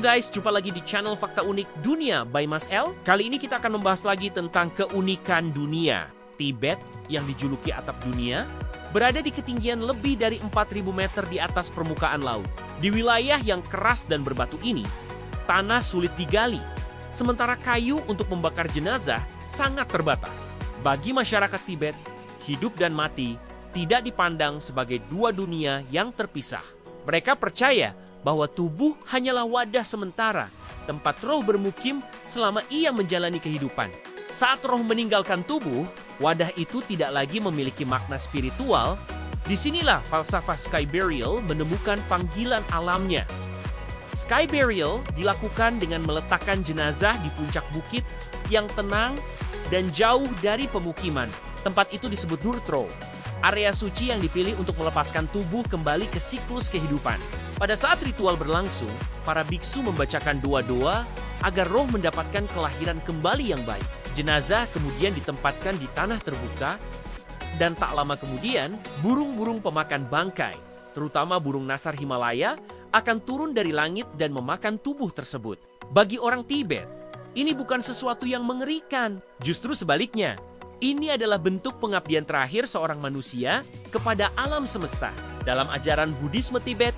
guys, jumpa lagi di channel Fakta Unik Dunia by Mas L. Kali ini kita akan membahas lagi tentang keunikan dunia. Tibet yang dijuluki atap dunia berada di ketinggian lebih dari 4.000 meter di atas permukaan laut. Di wilayah yang keras dan berbatu ini, tanah sulit digali, sementara kayu untuk membakar jenazah sangat terbatas. Bagi masyarakat Tibet, hidup dan mati tidak dipandang sebagai dua dunia yang terpisah. Mereka percaya bahwa tubuh hanyalah wadah sementara, tempat roh bermukim selama ia menjalani kehidupan. Saat roh meninggalkan tubuh, wadah itu tidak lagi memiliki makna spiritual. Disinilah falsafah sky burial menemukan panggilan alamnya. Sky burial dilakukan dengan meletakkan jenazah di puncak bukit yang tenang dan jauh dari pemukiman. Tempat itu disebut Durtro, area suci yang dipilih untuk melepaskan tubuh kembali ke siklus kehidupan. Pada saat ritual berlangsung, para biksu membacakan doa-doa agar roh mendapatkan kelahiran kembali yang baik. Jenazah kemudian ditempatkan di tanah terbuka, dan tak lama kemudian, burung-burung pemakan bangkai, terutama burung nasar Himalaya, akan turun dari langit dan memakan tubuh tersebut. Bagi orang Tibet, ini bukan sesuatu yang mengerikan, justru sebaliknya. Ini adalah bentuk pengabdian terakhir seorang manusia kepada alam semesta. Dalam ajaran Buddhisme Tibet,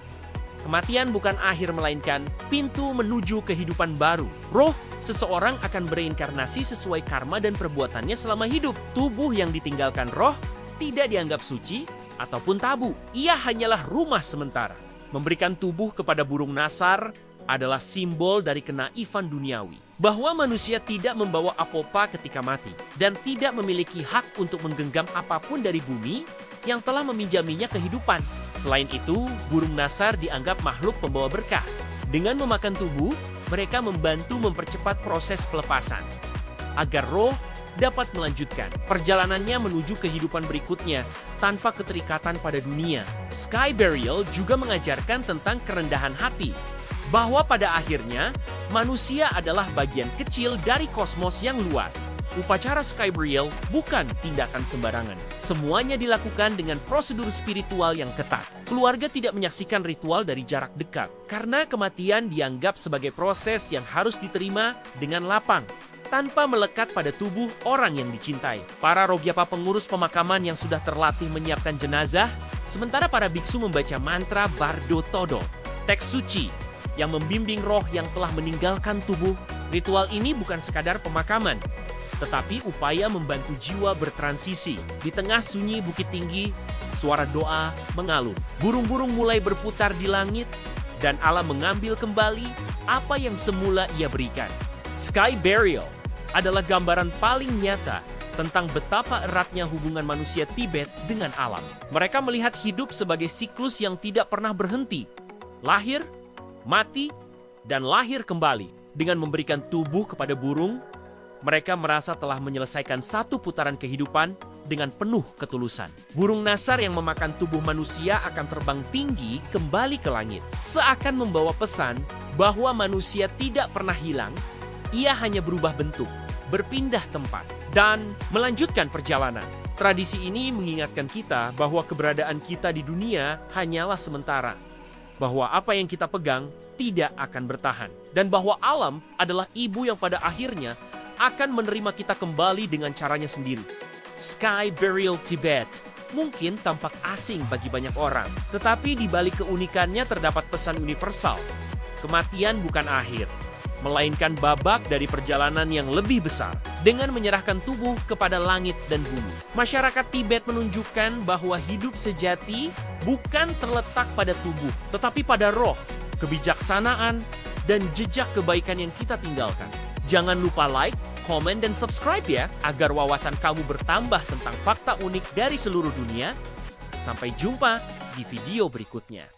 kematian bukan akhir melainkan pintu menuju kehidupan baru. Roh seseorang akan bereinkarnasi sesuai karma dan perbuatannya selama hidup. Tubuh yang ditinggalkan roh tidak dianggap suci ataupun tabu. Ia hanyalah rumah sementara. Memberikan tubuh kepada burung nasar adalah simbol dari kenaifan duniawi. Bahwa manusia tidak membawa apa-apa ketika mati dan tidak memiliki hak untuk menggenggam apapun dari bumi yang telah meminjaminya kehidupan. Selain itu, burung nasar dianggap makhluk pembawa berkah. Dengan memakan tubuh, mereka membantu mempercepat proses pelepasan agar roh dapat melanjutkan perjalanannya menuju kehidupan berikutnya tanpa keterikatan pada dunia. Sky burial juga mengajarkan tentang kerendahan hati, bahwa pada akhirnya manusia adalah bagian kecil dari kosmos yang luas. Upacara sky burial bukan tindakan sembarangan. Semuanya dilakukan dengan prosedur spiritual yang ketat. Keluarga tidak menyaksikan ritual dari jarak dekat, karena kematian dianggap sebagai proses yang harus diterima dengan lapang, tanpa melekat pada tubuh orang yang dicintai. Para rogyapa pengurus pemakaman yang sudah terlatih menyiapkan jenazah, sementara para biksu membaca mantra Bardo Todo, teks suci yang membimbing roh yang telah meninggalkan tubuh. Ritual ini bukan sekadar pemakaman, tetapi upaya membantu jiwa bertransisi. Di tengah sunyi bukit tinggi, suara doa mengalun. Burung-burung mulai berputar di langit, dan alam mengambil kembali apa yang semula ia berikan. Sky burial adalah gambaran paling nyata tentang betapa eratnya hubungan manusia Tibet dengan alam. Mereka melihat hidup sebagai siklus yang tidak pernah berhenti. Lahir, mati, dan lahir kembali. Dengan memberikan tubuh kepada burung, mereka merasa telah menyelesaikan satu putaran kehidupan dengan penuh ketulusan. Burung nasar yang memakan tubuh manusia akan terbang tinggi kembali ke langit, seakan membawa pesan bahwa manusia tidak pernah hilang. Ia hanya berubah bentuk, berpindah tempat, dan melanjutkan perjalanan. Tradisi ini mengingatkan kita bahwa keberadaan kita di dunia hanyalah sementara, bahwa apa yang kita pegang tidak akan bertahan, dan bahwa alam adalah ibu yang pada akhirnya akan menerima kita kembali dengan caranya sendiri. Sky burial Tibet mungkin tampak asing bagi banyak orang, tetapi di balik keunikannya terdapat pesan universal. Kematian bukan akhir, melainkan babak dari perjalanan yang lebih besar. Dengan menyerahkan tubuh kepada langit dan bumi, masyarakat Tibet menunjukkan bahwa hidup sejati bukan terletak pada tubuh, tetapi pada roh, kebijaksanaan, dan jejak kebaikan yang kita tinggalkan. Jangan lupa like, komen, dan subscribe ya, agar wawasan kamu bertambah tentang fakta unik dari seluruh dunia. Sampai jumpa di video berikutnya.